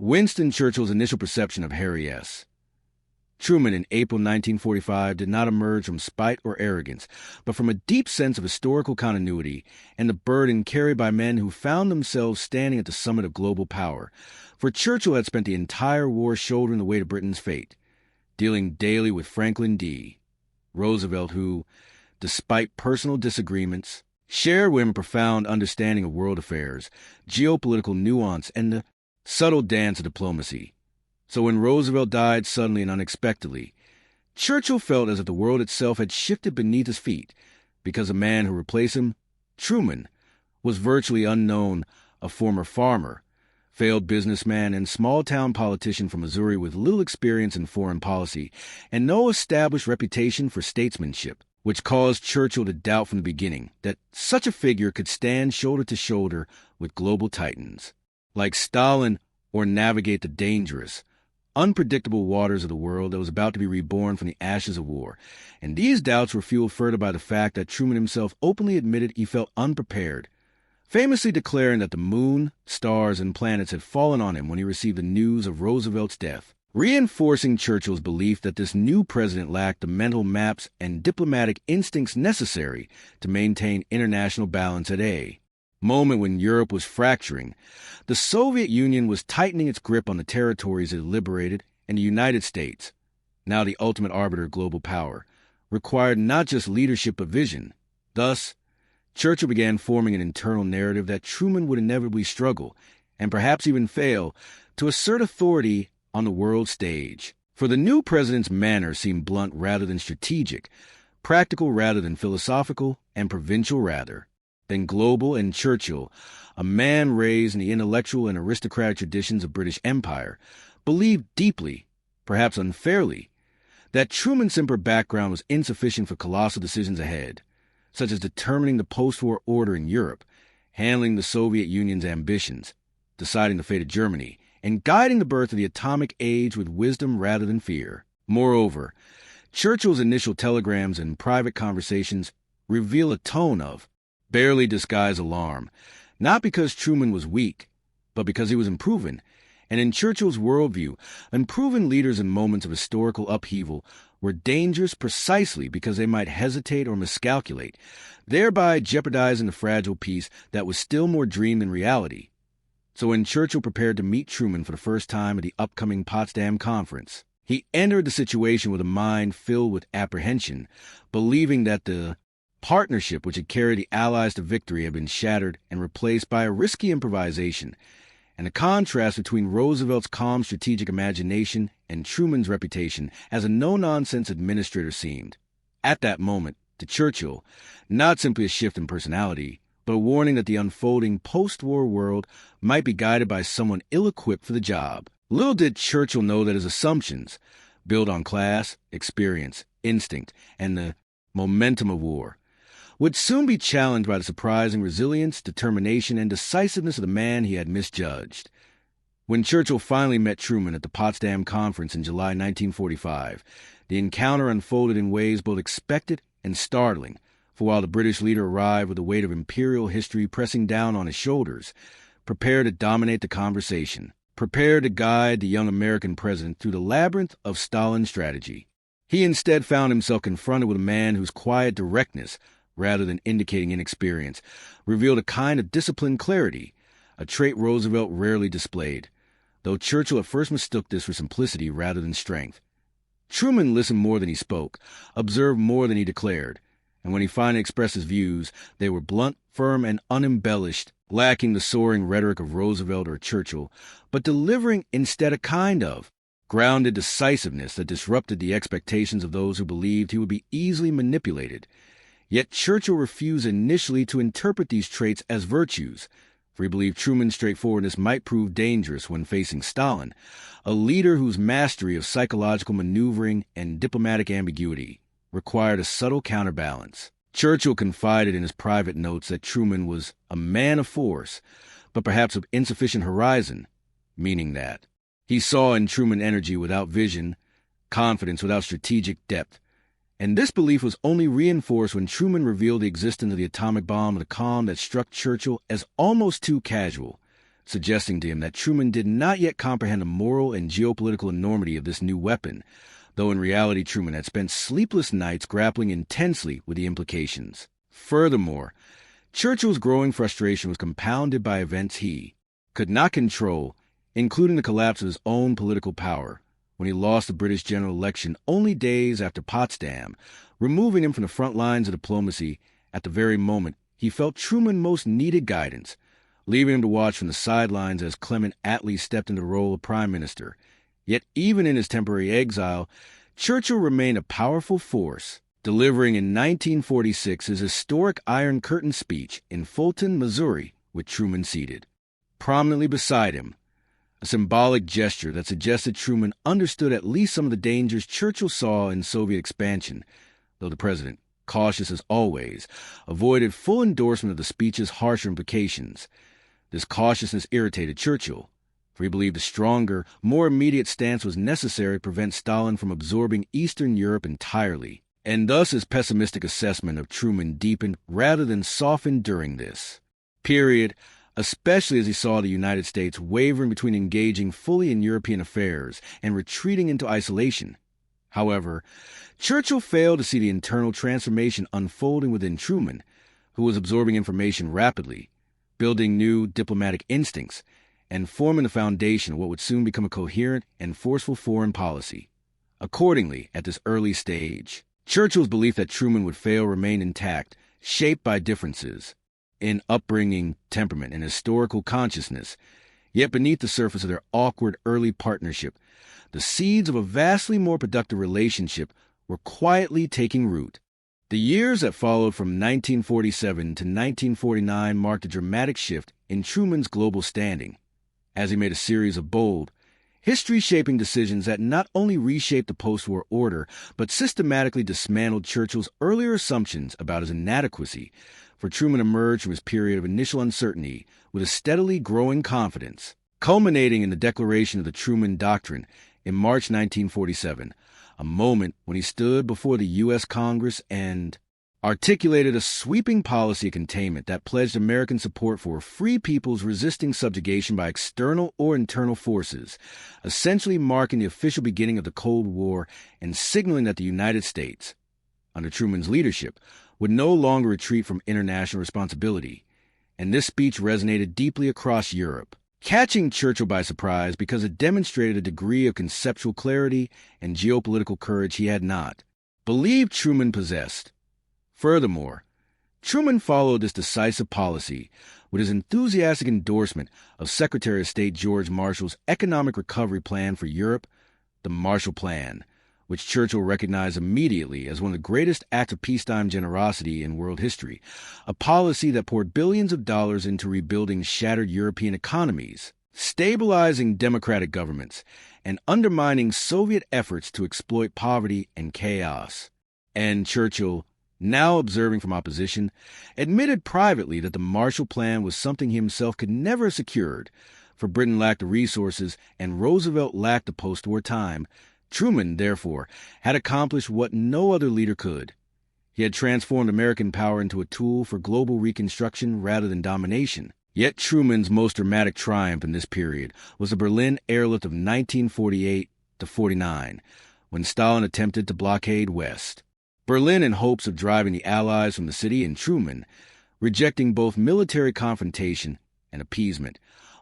Winston Churchill's initial perception of Harry S. Truman in April 1945 did not emerge from spite or arrogance, but from a deep sense of historical continuity and the burden carried by men who found themselves standing at the summit of global power. For Churchill had spent the entire war shouldering the weight of Britain's fate, dealing daily with Franklin D. Roosevelt, who, despite personal disagreements, shared with him a profound understanding of world affairs, geopolitical nuance, and the subtle dance of diplomacy. So when Roosevelt died suddenly and unexpectedly, Churchill felt as if the world itself had shifted beneath his feet, because the man who replaced him, Truman, was virtually unknown, a former farmer, failed businessman, and small-town politician from Missouri with little experience in foreign policy and no established reputation for statesmanship, which caused Churchill to doubt from the beginning that such a figure could stand shoulder to shoulder with global titans like Stalin or navigate the dangerous, unpredictable waters of the world that was about to be reborn from the ashes of war. And these doubts were fueled further by the fact that Truman himself openly admitted he felt unprepared, famously declaring that the moon, stars, and planets had fallen on him when he received the news of Roosevelt's death, reinforcing Churchill's belief that this new president lacked the mental maps and diplomatic instincts necessary to maintain international balance at a moment when Europe was fracturing. The Soviet Union was tightening its grip on the territories it had liberated, and the United States, now the ultimate arbiter of global power, required not just leadership but vision. Thus, Churchill began forming an internal narrative that Truman would inevitably struggle, and perhaps even fail, to assert authority on the world stage. For the new president's manner seemed blunt rather than strategic, practical rather than philosophical, and provincial rather than global. And Churchill, a man raised in the intellectual and aristocratic traditions of British Empire, believed deeply, perhaps unfairly, that Truman's simple background was insufficient for colossal decisions ahead, such as determining the post-war order in Europe, handling the Soviet Union's ambitions, deciding the fate of Germany, and guiding the birth of the atomic age with wisdom rather than fear. Moreover, Churchill's initial telegrams and private conversations reveal a tone of barely disguised alarm, not because Truman was weak, but because he was unproven. And in Churchill's worldview, unproven leaders in moments of historical upheaval were dangerous precisely because they might hesitate or miscalculate, thereby jeopardizing the fragile peace that was still more dream than reality. So when Churchill prepared to meet Truman for the first time at the upcoming Potsdam conference, he entered the situation with a mind filled with apprehension, believing that the partnership which had carried the Allies to victory had been shattered and replaced by a risky improvisation, and the contrast between Roosevelt's calm strategic imagination and Truman's reputation as a no-nonsense administrator seemed, at that moment, to Churchill, not simply a shift in personality, but a warning that the unfolding post-war world might be guided by someone ill-equipped for the job. Little did Churchill know that his assumptions, built on class, experience, instinct, and the momentum of war, would soon be challenged by the surprising resilience, determination, and decisiveness of the man he had misjudged. When Churchill finally met Truman at the Potsdam Conference in July 1945, the encounter unfolded in ways both expected and startling, for while the British leader arrived with the weight of imperial history pressing down on his shoulders, prepared to dominate the conversation, prepared to guide the young American president through the labyrinth of Stalin's strategy, he instead found himself confronted with a man whose quiet directness, rather than indicating inexperience, revealed a kind of disciplined clarity, a trait Roosevelt rarely displayed, though Churchill at first mistook this for simplicity rather than strength. Truman listened more than he spoke, observed more than he declared, and when he finally expressed his views, they were blunt, firm, and unembellished, lacking the soaring rhetoric of Roosevelt or Churchill, but delivering instead a kind of grounded decisiveness that disrupted the expectations of those who believed he would be easily manipulated. Yet Churchill refused initially to interpret these traits as virtues, for he believed Truman's straightforwardness might prove dangerous when facing Stalin, a leader whose mastery of psychological maneuvering and diplomatic ambiguity required a subtle counterbalance. Churchill confided in his private notes that Truman was a man of force, but perhaps of insufficient horizon, meaning that he saw in Truman energy without vision, confidence without strategic depth, and this belief was only reinforced when Truman revealed the existence of the atomic bomb with a calm that struck Churchill as almost too casual, suggesting to him that Truman did not yet comprehend the moral and geopolitical enormity of this new weapon, though in reality Truman had spent sleepless nights grappling intensely with the implications. Furthermore, Churchill's growing frustration was compounded by events he could not control, including the collapse of his own political power, when he lost the British general election only days after Potsdam, removing him from the front lines of diplomacy at the very moment he felt Truman most needed guidance, leaving him to watch from the sidelines as Clement Attlee stepped into the role of prime minister. Yet even in his temporary exile, Churchill remained a powerful force, delivering in 1946 his historic Iron Curtain speech in Fulton, Missouri, with Truman seated prominently beside him, a symbolic gesture that suggested Truman understood at least some of the dangers Churchill saw in Soviet expansion, though the president, cautious as always, avoided full endorsement of the speech's harsher implications. This cautiousness irritated Churchill, for he believed a stronger, more immediate stance was necessary to prevent Stalin from absorbing Eastern Europe entirely, and thus his pessimistic assessment of Truman deepened rather than softened during this period, especially as he saw the United States wavering between engaging fully in European affairs and retreating into isolation. However, Churchill failed to see the internal transformation unfolding within Truman, who was absorbing information rapidly, building new diplomatic instincts, and forming the foundation of what would soon become a coherent and forceful foreign policy. Accordingly, at this early stage, Churchill's belief that Truman would fail remained intact, shaped by differences in upbringing, temperament, and historical consciousness. Yet beneath the surface of their awkward early partnership, the seeds of a vastly more productive relationship were quietly taking root. The years that followed from 1947 to 1949 marked a dramatic shift in Truman's global standing, as he made a series of bold, history-shaping decisions that not only reshaped the post-war order, but systematically dismantled Churchill's earlier assumptions about his inadequacy. For Truman emerged from his period of initial uncertainty with a steadily growing confidence, culminating in the declaration of the Truman Doctrine in March 1947, a moment when he stood before the U.S. Congress and articulated a sweeping policy of containment that pledged American support for free peoples resisting subjugation by external or internal forces, essentially marking the official beginning of the Cold War and signaling that the United States, under Truman's leadership, would no longer retreat from international responsibility. And this speech resonated deeply across Europe, catching Churchill by surprise because it demonstrated a degree of conceptual clarity and geopolitical courage he had not believed Truman possessed. Furthermore, Truman followed this decisive policy with his enthusiastic endorsement of Secretary of State George Marshall's economic recovery plan for Europe, the Marshall Plan, which Churchill recognized immediately as one of the greatest acts of peacetime generosity in world history, a policy that poured billions of dollars into rebuilding shattered European economies, stabilizing democratic governments, and undermining Soviet efforts to exploit poverty and chaos. And Churchill, now observing from opposition, admitted privately that the Marshall Plan was something he himself could never have secured, for Britain lacked the resources and Roosevelt lacked the post-war time. Truman, therefore, had accomplished what no other leader could. He had transformed American power into a tool for global reconstruction rather than domination. Yet Truman's most dramatic triumph in this period was the Berlin Airlift of 1948-49, when Stalin attempted to blockade West. Berlin, in hopes of driving the Allies from the city, and Truman, rejecting both military confrontation and appeasement,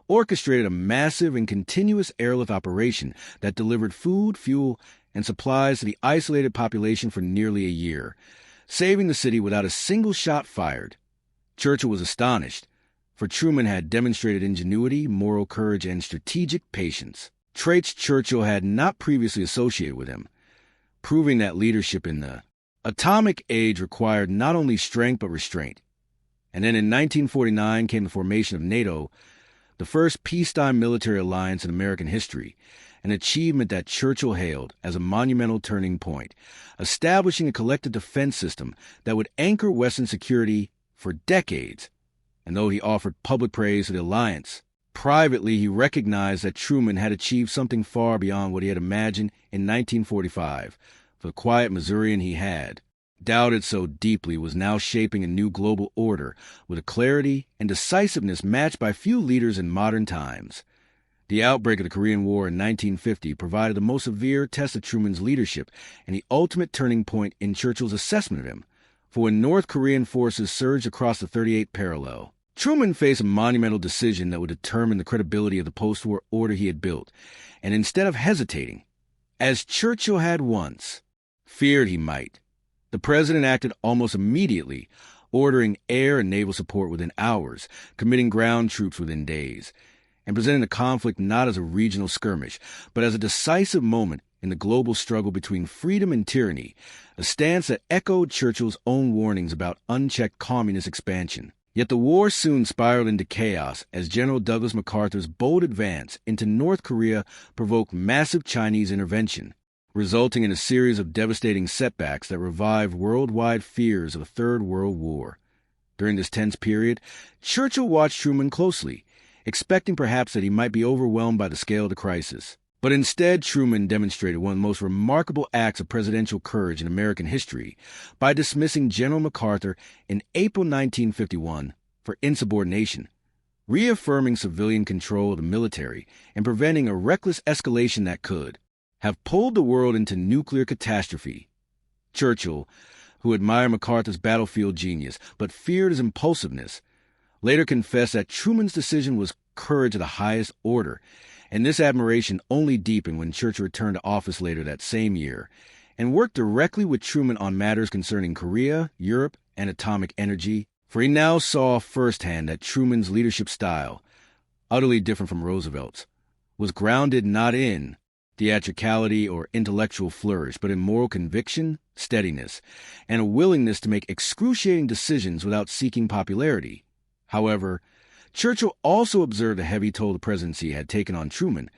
orchestrated a massive and continuous airlift operation that delivered food, fuel, and supplies to the isolated population for nearly a year, saving the city without a single shot fired. Churchill was astonished, for Truman had demonstrated ingenuity, moral courage, and strategic patience, traits Churchill had not previously associated with him, proving that leadership in the atomic age required not only strength but restraint. And then in 1949 came the formation of NATO, the first peacetime military alliance in American history, an achievement that Churchill hailed as a monumental turning point, establishing a collective defense system that would anchor Western security for decades. And though he offered public praise to the alliance, privately he recognized that Truman had achieved something far beyond what he had imagined in 1945, for the quiet Missourian he had doubted so deeply, was now shaping a new global order with a clarity and decisiveness matched by few leaders in modern times. The outbreak of the Korean War in 1950 provided the most severe test of Truman's leadership and the ultimate turning point in Churchill's assessment of him. For when North Korean forces surged across the 38th parallel, Truman faced a monumental decision that would determine the credibility of the post-war order he had built, and instead of hesitating, as Churchill had once feared he might, the president acted almost immediately, ordering air and naval support within hours, committing ground troops within days, and presenting the conflict not as a regional skirmish, but as a decisive moment in the global struggle between freedom and tyranny, a stance that echoed Churchill's own warnings about unchecked communist expansion. Yet the war soon spiraled into chaos as General Douglas MacArthur's bold advance into North Korea provoked massive Chinese intervention, resulting in a series of devastating setbacks that revived worldwide fears of a Third World War. During this tense period, Churchill watched Truman closely, expecting perhaps that he might be overwhelmed by the scale of the crisis. But instead, Truman demonstrated one of the most remarkable acts of presidential courage in American history by dismissing General MacArthur in April 1951 for insubordination, reaffirming civilian control of the military and preventing a reckless escalation that could have pulled the world into nuclear catastrophe. Churchill, who admired MacArthur's battlefield genius but feared his impulsiveness, later confessed that Truman's decision was courage of the highest order, and this admiration only deepened when Churchill returned to office later that same year and worked directly with Truman on matters concerning Korea, Europe, and atomic energy, for he now saw firsthand that Truman's leadership style, utterly different from Roosevelt's, was grounded not in theatricality or intellectual flourish, but in moral conviction, steadiness, and a willingness to make excruciating decisions without seeking popularity. However, Churchill also observed the heavy toll the presidency had taken on Truman,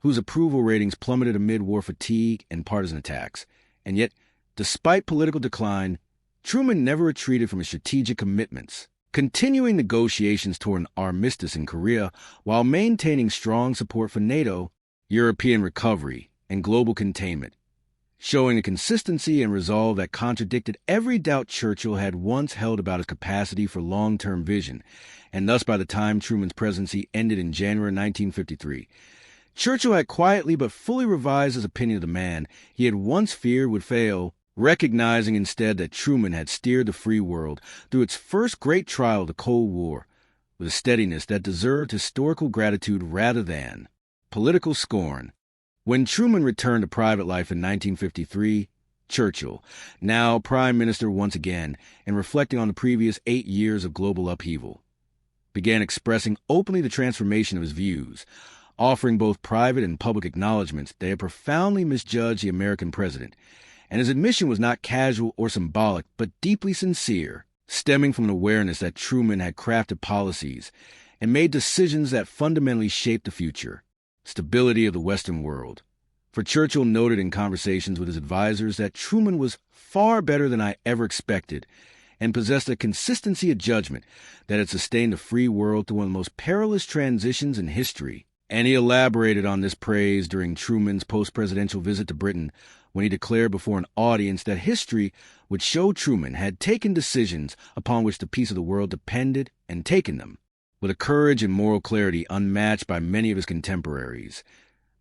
whose approval ratings plummeted amid war fatigue and partisan attacks. And yet, despite political decline, Truman never retreated from his strategic commitments, continuing negotiations toward an armistice in Korea while maintaining strong support for NATO, European recovery, and global containment, showing a consistency and resolve that contradicted every doubt Churchill had once held about his capacity for long-term vision. And thus, by the time Truman's presidency ended in January 1953, Churchill had quietly but fully revised his opinion of the man he had once feared would fail, recognizing instead that Truman had steered the free world through its first great trial of the Cold War with a steadiness that deserved historical gratitude rather than political scorn. When Truman returned to private life in 1953, Churchill, now Prime Minister once again, and reflecting on the previous 8 years of global upheaval, began expressing openly the transformation of his views, offering both private and public acknowledgments that had profoundly misjudged the American president, and his admission was not casual or symbolic, but deeply sincere, stemming from an awareness that Truman had crafted policies and made decisions that fundamentally shaped the future, stability of the Western world. For Churchill noted in conversations with his advisors that Truman was far better than I ever expected, and possessed a consistency of judgment that had sustained the free world through one of the most perilous transitions in history. And he elaborated on this praise during Truman's post-presidential visit to Britain, when he declared before an audience that history would show Truman had taken decisions upon which the peace of the world depended, and taken them with a courage and moral clarity unmatched by many of his contemporaries.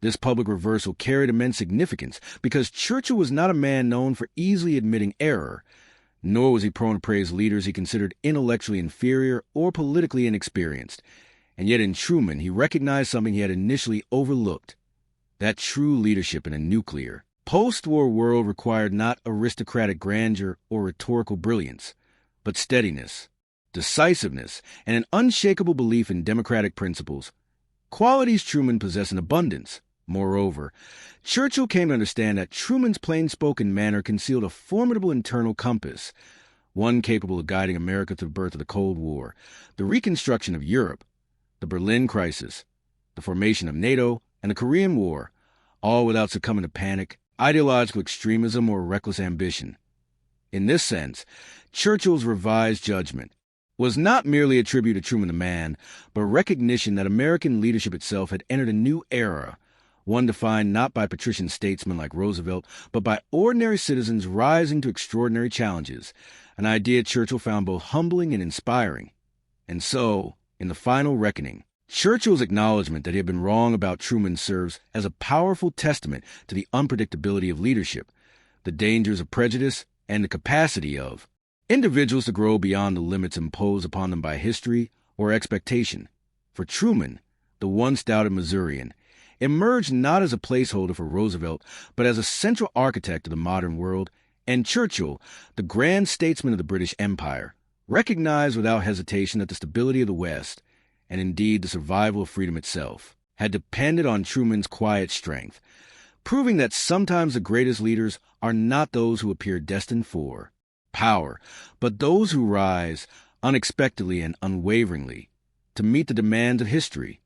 This public reversal carried immense significance because Churchill was not a man known for easily admitting error, nor was he prone to praise leaders he considered intellectually inferior or politically inexperienced. And yet in Truman, he recognized something he had initially overlooked, that true leadership in a nuclear, post-war world required not aristocratic grandeur or rhetorical brilliance, but steadiness, decisiveness, and an unshakable belief in democratic principles, qualities Truman possessed in abundance. Moreover, Churchill came to understand that Truman's plain-spoken manner concealed a formidable internal compass, one capable of guiding America through the birth of the Cold War, the reconstruction of Europe, the Berlin crisis, the formation of NATO, and the Korean War, all without succumbing to panic, ideological extremism, or reckless ambition. In this sense, Churchill's revised judgment was not merely a tribute to Truman the man, but recognition that American leadership itself had entered a new era, one defined not by patrician statesmen like Roosevelt, but by ordinary citizens rising to extraordinary challenges, an idea Churchill found both humbling and inspiring. And so, in the final reckoning, Churchill's acknowledgement that he had been wrong about Truman serves as a powerful testament to the unpredictability of leadership, the dangers of prejudice, and the capacity of individuals to grow beyond the limits imposed upon them by history or expectation. For Truman, the once-doubted Missourian, emerged not as a placeholder for Roosevelt, but as a central architect of the modern world, and Churchill, the grand statesman of the British Empire, recognized without hesitation that the stability of the West, and indeed the survival of freedom itself, had depended on Truman's quiet strength, proving that sometimes the greatest leaders are not those who appear destined for power, but those who rise unexpectedly and unwaveringly to meet the demands of history.